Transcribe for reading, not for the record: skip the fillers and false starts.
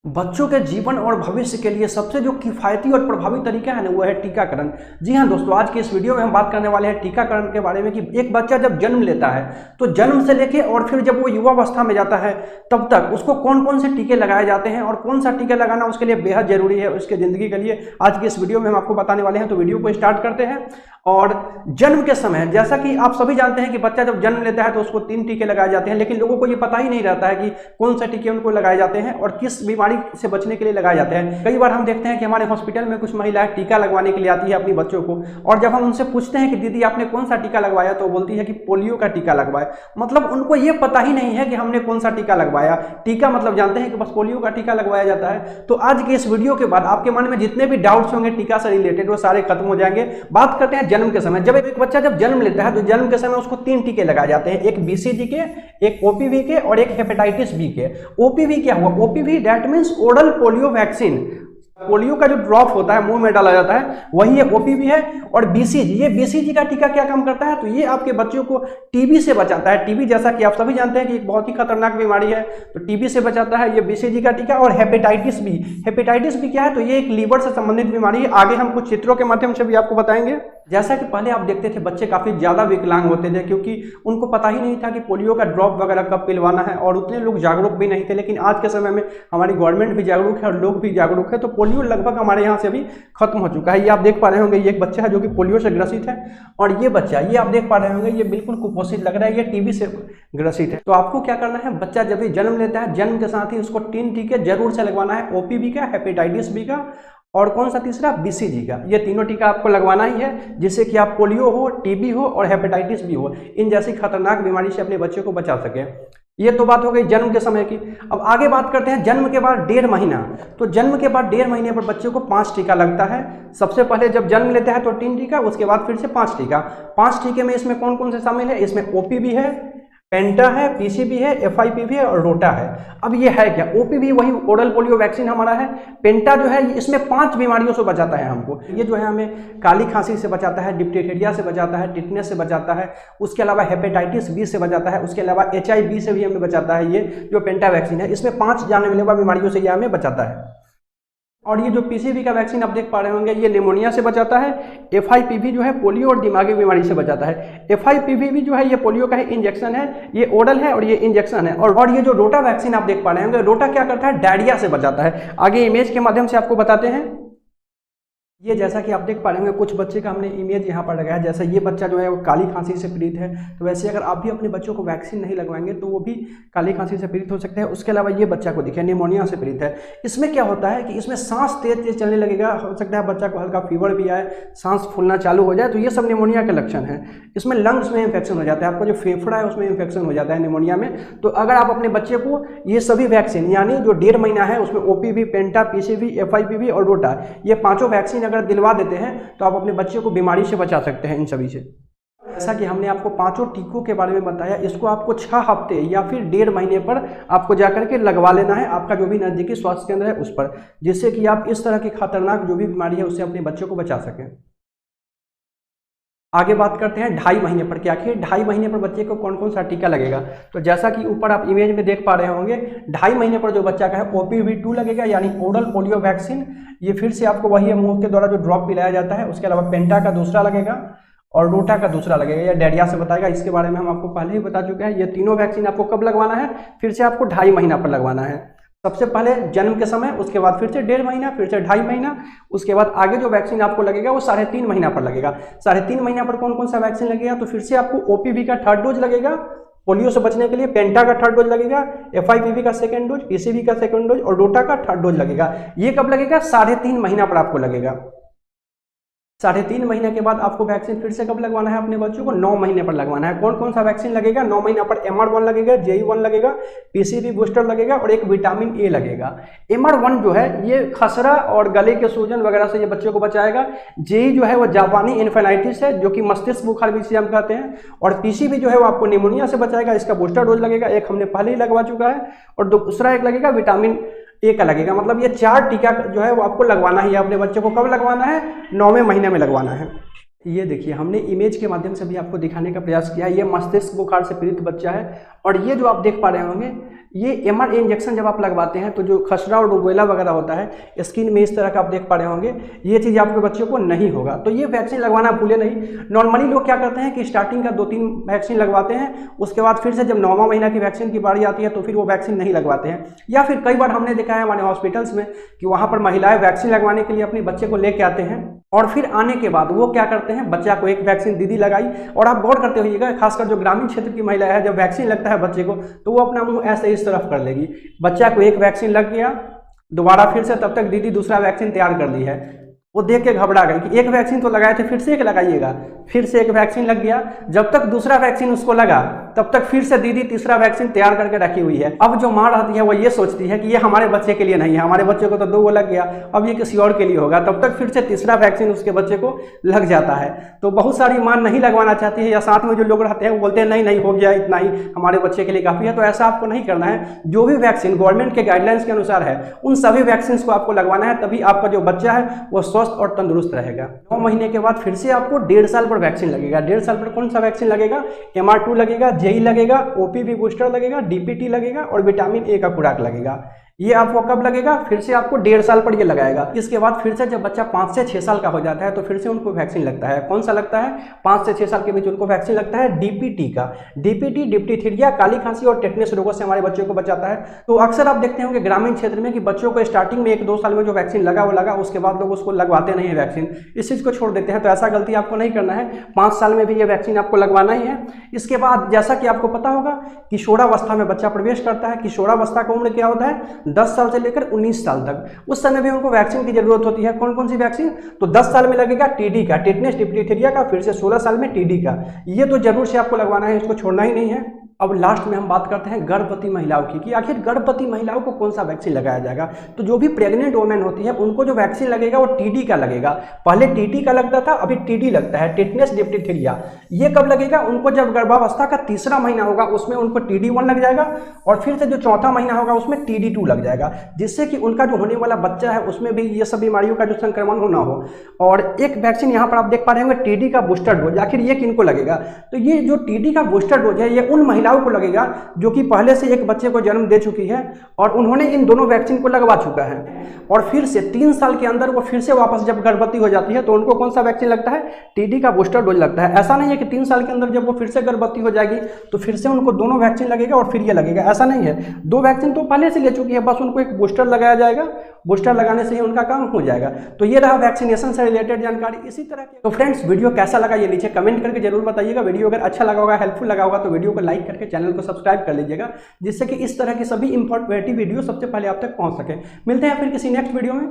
बच्चों के जीवन और भविष्य के लिए सबसे जो किफ़ायती और प्रभावी तरीका है ना, वो है टीकाकरण। जी हाँ दोस्तों, आज के इस वीडियो में हम बात करने वाले हैं टीकाकरण के बारे में कि एक बच्चा जब जन्म लेता है तो जन्म से लेके और फिर जब वो युवावस्था में जाता है तब तक उसको कौन कौन से टीके लगाए जाते हैं और कौन सा टीका लगाना उसके लिए बेहद जरूरी है उसके ज़िंदगी के लिए। आज की इस वीडियो में हम आपको बताने वाले हैं, तो वीडियो को स्टार्ट करते हैं। और जन्म के समय, जैसा कि आप सभी जानते हैं कि बच्चा जब जन्म लेता है तो उसको 3 टीके लगाए जाते हैं, लेकिन लोगों को ये पता ही नहीं रहता है कि कौन सा टीके उनको लगाए जाते हैं और किस बीमारी से बचने के लिए लगाए जाते हैं। कई बार हम देखते हैं कि हमारे हॉस्पिटल में कुछ महिलाएं टीका लगवाने के लिए आती है अपनी बच्चों को, और जब हम उनसे पूछते हैं कि दीदी आपने कौन सा टीका लगवाया, तो बोलती है कि पोलियो का टीका लगवाया। मतलब उनको ये पता ही नहीं है कि हमने कौन सा टीका लगवाया। टीका मतलब जानते हैं कि बस पोलियो का टीका लगवाया जाता है। तो आज के इस वीडियो के बाद आपके मन में जितने भी डाउट्स होंगे टीका से रिलेटेड वो सारे खत्म हो जाएंगे। बात करते हैं जन्म के समय। जब एक बच्चा जब जन्म लेता है तो जन्म के समय उसको 3 टीके लगाए जाते हैं, एक बीसीजी के, एक ओपीवी के और एक हेपेटाइटिस बी के। ओपीवी क्या हुआ? OPV that means oral polio vaccine. Polio का जो ड्रॉप होता है मुंह में डाला जाता है वही एक ओपीवी है। और बीसीजी, ये बीसीजी का टीका क्या काम करता है? तो ये आपके बच्चों को टीबी से बचाता है। टीबी जैसा कि आप सभी जानते हैं कि एक बहुत ही खतरनाक बीमारी है, तो टीबी से बचाता है ये बीसीजी का टीका। और हेपेटाइटिस बी, हेपेटाइटिस बी क्या है? तो ये एक लीवर से संबंधित बीमारी है। आगे हम कुछ चित्रों के माध्यम से भी आपको बताएंगे। जैसा कि पहले आप देखते थे बच्चे काफी ज्यादा विकलांग होते थे क्योंकि उनको पता ही नहीं था कि पोलियो का ड्रॉप वगैरह कब पिलवाना है, और उतने लोग जागरूक भी नहीं थे। लेकिन आज के समय में हमारी गवर्नमेंट भी जागरूक है और लोग भी जागरूक है, तो पोलियो लगभग हमारे यहाँ से भी खत्म हो चुका है। ये आप देख पा रहे होंगे, ये एक बच्चा है जो कि पोलियो से ग्रसित है, और ये बच्चा, ये आप देख पा रहे होंगे, ये बिल्कुल कुपोषित लग रहा है, ये टीबी से ग्रसित है। तो आपको क्या करना है, बच्चा जब भी जन्म लेता है जन्म के साथ ही उसको 3 टीके जरूर से लगवाना है, ओपीवी का, हेपेटाइटिस बी का और कौन सा तीसरा, बीसीजी का। ये तीनों टीका आपको लगवाना ही है, जिससे कि आप पोलियो हो, टीबी हो और हेपेटाइटिस बी हो, इन जैसी खतरनाक बीमारी से अपने बच्चे को बचा सके। ये तो बात हो गई जन्म के समय की। अब आगे बात करते हैं जन्म के बाद 1.5 महीना। तो जन्म के बाद 1.5 महीने पर बच्चे को 5 टीका लगता है। सबसे पहले जब जन्म लेता है तो 3 टीका, उसके बाद फिर से 5 टीका। 5 टीके में इसमें कौन कौन से शामिल है? इसमें ओपीवी है, पेंटा है, पीसीबी है, एफआईपीवी है और रोटा है। अब ये है क्या? ओपीवी वही ओरल पोलियो वैक्सीन हमारा है। पेंटा जो है इसमें 5 बीमारियों से बचाता है हमको। ये जो है हमें काली खांसी से बचाता है, डिप्थीरिया से बचाता है, टिटनेस से बचाता है, उसके अलावा हेपेटाइटिस बी से बचाता है, उसके अलावा HIV से भी हमें बचाता है। ये जो पेंटा वैक्सीन है इसमें 5 जानलेवा बीमारियों से यह हमें बचाता है। और ये जो पीसीबी का वैक्सीन आप देख पा रहे होंगे, ये निमोनिया से बचाता है। एफआईपीवी जो है पोलियो और दिमागी बीमारी से बचाता है। एफआईपीवी भी जो है ये पोलियो का ही इंजेक्शन है, ये ओरल है और ये इंजेक्शन है। और ये जो रोटा वैक्सीन आप देख पा रहे होंगे, रोटा क्या करता है? डायरिया से बचाता है। आगे इमेज के माध्यम से आपको बताते हैं। ये जैसा कि आप देख पा रहे होंगे, कुछ बच्चे का हमने इमेज यहाँ पर लगाया है। जैसा ये बच्चा जो है वो काली खांसी से पीड़ित है, तो वैसे अगर आप भी अपने बच्चों को वैक्सीन नहीं लगवाएंगे तो वो भी काली खांसी से पीड़ित हो सकते हैं। उसके अलावा ये बच्चा को देखिए निमोनिया से पीड़ित है। इसमें क्या होता है कि इसमें सांस तेज तेज चलने लगेगा, हो सकता है बच्चा को हल्का फीवर भी आए, सांस फूलना चालू हो जाए, तो ये सब निमोनिया के लक्षण है। इसमें लंग्स में इन्फेक्शन हो जाता है, आपका जो फेफड़ा है उसमें इन्फेक्शन हो जाता है निमोनिया में। तो अगर आप अपने बच्चे को ये सभी वैक्सीन, यानी जो 1.5 महीना है उसमें ओपीवी, पेंटा, पीसीवी, एफआईपीवी और रोटा, ये 5 वैक्सीन अगर दिलवा देते हैं तो आप अपने बच्चे को बीमारी से बचा सकते हैं इन सभी से। जैसा कि हमने आपको 5 टीकों के बारे में बताया, इसको आपको 6 हफ्ते या फिर 1.5 महीने पर आपको जाकर के लगवा लेना है आपका जो भी नजदीकी स्वास्थ्य केंद्र है उस पर, जिससे कि आप इस तरह की खतरनाक जो भी बीमारी है उससे अपने बच्चों को बचा सकें। आगे बात करते हैं 2.5 महीने पर। क्या आखिर 2.5 महीने पर बच्चे को कौन कौन सा टीका लगेगा? तो जैसा कि ऊपर आप इमेज में देख पा रहे होंगे, 2.5 महीने पर जो बच्चा का है OPV2 लगेगा, यानी ओरल पोलियो वैक्सीन। ये फिर से आपको वही मुंह के द्वारा जो ड्रॉप पिलाया जाता है। उसके अलावा पेंटा का दूसरा लगेगा और रोटा का दूसरा लगेगा। या डायरिया से बताएगा, इसके बारे में हम आपको पहले ही बता चुके हैं। ये तीनों वैक्सीन आपको कब लगवाना है? फिर से आपको 2.5 महीना पर लगवाना है। सबसे पहले जन्म के समय, उसके बाद फिर से 1.5 महीना, फिर से 2.5 महीना, उसके बाद आगे जो वैक्सीन आपको लगेगा वो 3.5 महीना पर लगेगा। 3.5 महीना पर कौन कौन सा वैक्सीन लगेगा? तो फिर से आपको ओपीवी का 3rd डोज लगेगा पोलियो से बचने के लिए, पेंटा का 3rd डोज लगेगा, एफआईपीवी का 2nd डोज, पीसीवी का 2nd डोज और रोटा का 3rd डोज लगेगा। ये कब लगेगा? 3.5 महीना पर आपको लगेगा। 3.5 महीने के बाद आपको वैक्सीन फिर से कब लगवाना है अपने बच्चों को? 9 महीने पर लगवाना है। कौन कौन सा वैक्सीन लगेगा? 9 महीना पर MR1 लगेगा, JE1 लगेगा, पीसीवी बूस्टर लगेगा और एक विटामिन A लगेगा। MR1 जो है ये खसरा और गले के सूजन वगैरह से ये बच्चों को बचाएगा। JE जो है वो जापानी इन्फेलाइटिस है, जो कि मस्तिष्क बुखार भी इसे हम कहते हैं। और पीसीवी जो है वो आपको निमोनिया से बचाएगा, इसका बूस्टर डोज लगेगा, एक हमने पहले ही लगवा चुका है, और दूसरा एक लगेगा विटामिन A का लगेगा। मतलब ये 4 टीका जो है वो आपको लगवाना ही है अपने बच्चे को। कब लगवाना है? 9वें महीने में लगवाना है। ये देखिए, हमने इमेज के माध्यम से भी आपको दिखाने का प्रयास किया है। ये मस्तिष्क बुखार से पीड़ित बच्चा है, और ये जो आप देख पा रहे होंगे ये MR इंजेक्शन जब आप लगवाते हैं तो जो खसरा और रुबेला वगैरह होता है स्किन में इस तरह का आप देख पा रहे होंगे, ये चीज़ आपके बच्चों को नहीं होगा। तो ये वैक्सीन लगवाना भूले नहीं। नॉर्मली लोग क्या करते हैं कि स्टार्टिंग का 2-3 वैक्सीन लगवाते हैं, उसके बाद फिर से जब 9वां महीना की वैक्सीन की बारी आती है तो फिर वो वैक्सीन नहीं लगवाते हैं। या फिर कई बार हमने देखा है हमारे हॉस्पिटल्स में कि वहाँ पर महिलाएं वैक्सीन लगवाने के लिए अपने बच्चे को लेके आते हैं और फिर आने के बाद वो क्या करते हैं, बच्चा को एक वैक्सीन दीदी लगाई, और आप गौर करते होइएगा खासकर जो ग्रामीण क्षेत्र की महिला है, जब वैक्सीन लगता है बच्चे को तो वो अपना मुंह ऐसे इस तरफ कर लेगी। बच्चा को एक वैक्सीन लग गया, दोबारा फिर से तब तक दीदी दूसरा वैक्सीन तैयार कर ली है। वो देख के घबरा गई कि एक वैक्सीन तो लगाए थे, फिर से एक लगाइएगा। फिर से एक वैक्सीन लग गया, जब तक दूसरा वैक्सीन उसको लगा तब तक फिर से दीदी तीसरा वैक्सीन तैयार करके रखी हुई है। अब जो माँ रहती है वो ये सोचती है कि ये हमारे बच्चे के लिए नहीं है, हमारे बच्चे को तो 2 लग गया, अब ये किसी और के लिए होगा। तब तक फिर से तीसरा वैक्सीन उसके बच्चे को लग जाता है। तो बहुत सारी माँ नहीं लगवाना चाहती है, या साथ में जो लोग रहते हैं वो बोलते हैं नहीं नहीं हो गया, इतना ही हमारे बच्चे के लिए काफ़ी है। तो ऐसा आपको नहीं करना है। जो भी वैक्सीन गवर्नमेंट के गाइडलाइंस के अनुसार है उन सभी वैक्सीन को आपको लगवाना है, तभी आपका जो बच्चा है वो स्वस्थ और तंदुरुस्त रहेगा। 9 महीने के बाद फिर से आपको 1.5 साल पर वैक्सीन लगेगा। 1.5 साल पर कौन सा वैक्सीन लगेगा? MR2 लगेगा, JE लगेगा, OPV बूस्टर लगेगा, DPT लगेगा और विटामिन A का खुराक लगेगा। ये आपको कब लगेगा? फिर से आपको 1.5 साल पर ये लगाएगा। इसके बाद फिर से जब बच्चा 5 से 6 साल का हो जाता है तो फिर से उनको वैक्सीन लगता है। कौन सा लगता है? 5 से 6 साल के बीच उनको वैक्सीन लगता है DPT का। DPT डिप्टीथीरिया, काली खांसी और टेटनस रोगों से हमारे बच्चों को बचाता है। तो अक्सर आप देखते होंगे ग्रामीण क्षेत्र में कि बच्चों को स्टार्टिंग में 1-2 साल में जो वैक्सीन लगा वो लगा, उसके बाद लोग उसको लगवाते नहीं है वैक्सीन, इस चीज़ को छोड़ देते हैं। तो ऐसा गलती आपको नहीं करना है। 5 साल में भी ये वैक्सीन आपको लगवाना ही है। इसके बाद जैसा कि आपको पता होगा किशोरावस्था में बच्चा प्रवेश करता है। किशोरावस्था का उम्र क्या होता है? 10 साल से लेकर 19 साल तक। उस समय भी उनको वैक्सीन की जरूरत होती है। कौन कौन सी वैक्सीन? तो 10 साल में लगेगा TD का, टेटनस डिप्टीथीरिया का, फिर से 16 साल में TD का। ये तो जरूर से आपको लगवाना है, इसको छोड़ना ही नहीं है। अब लास्ट में हम बात करते हैं गर्भवती महिलाओं की, कि आखिर गर्भवती महिलाओं को कौन सा वैक्सीन लगाया जाएगा। तो जो भी प्रेग्नेंट वुमेन होती है उनको जो वैक्सीन लगेगा वो TD का लगेगा। पहले TT का लगता था, अभी TD लगता है, टेटनस डिप्टीथीरिया। ये कब लगेगा? उनको जब गर्भावस्था का 3रा महीना होगा उसमें उनको TD1 लग जाएगा, और फिर से जो 4था महीना होगा उसमें TD2 लग जाएगा, जिससे कि उनका जो होने वाला बच्चा है उसमें भी ये सब बीमारियों का जो संक्रमण होना हो। और एक वैक्सीन यहाँ पर आप देख पा रहे होंगे TD का बूस्टर डोज। आखिर ये किनको लगेगा? तो ये जो TD का बूस्टर डोज है ये उन महिलाओं को लगेगा जो कि पहले से एक बच्चे को जन्म दे चुकी है और उन्होंने इन दोनों वैक्सीन को लगवा चुका है, और फिर से 3 साल के अंदर वो फिर से वापस जब गर्भवती हो जाती है तो उनको कौन सा वैक्सीन लगता है? TD का बूस्टर डोज लगता है। ऐसा नहीं है कि 3 साल के अंदर जब वो फिर से गर्भवती हो जाएगी तो फिर से उनको दोनों वैक्सीन लगेगा और फिर ये लगेगा, ऐसा नहीं है। 2 वैक्सीन तो पहले से ले चुकी है, बस उनको एक बूस्टर लगाया जाएगा, बूस्टर लगाने से ही उनका काम हो जाएगा। तो ये रहा वैक्सीनेशन से रिलेटेड जानकारी। इसी तरह की तो फ्रेंड्स वीडियो कैसा लगा ये नीचे कमेंट करके जरूर बताइएगा। वीडियो अगर अच्छा लगा होगा, हेल्पफुल लगा होगा तो वीडियो को लाइक करके चैनल को सब्सक्राइब कर लीजिएगा, जिससे कि इस तरह की सभी इंफॉर्मेटिव वीडियो सबसे पहले आप तक पहुंच सके। मिलते हैं फिर किसी नेक्स्ट वीडियो में।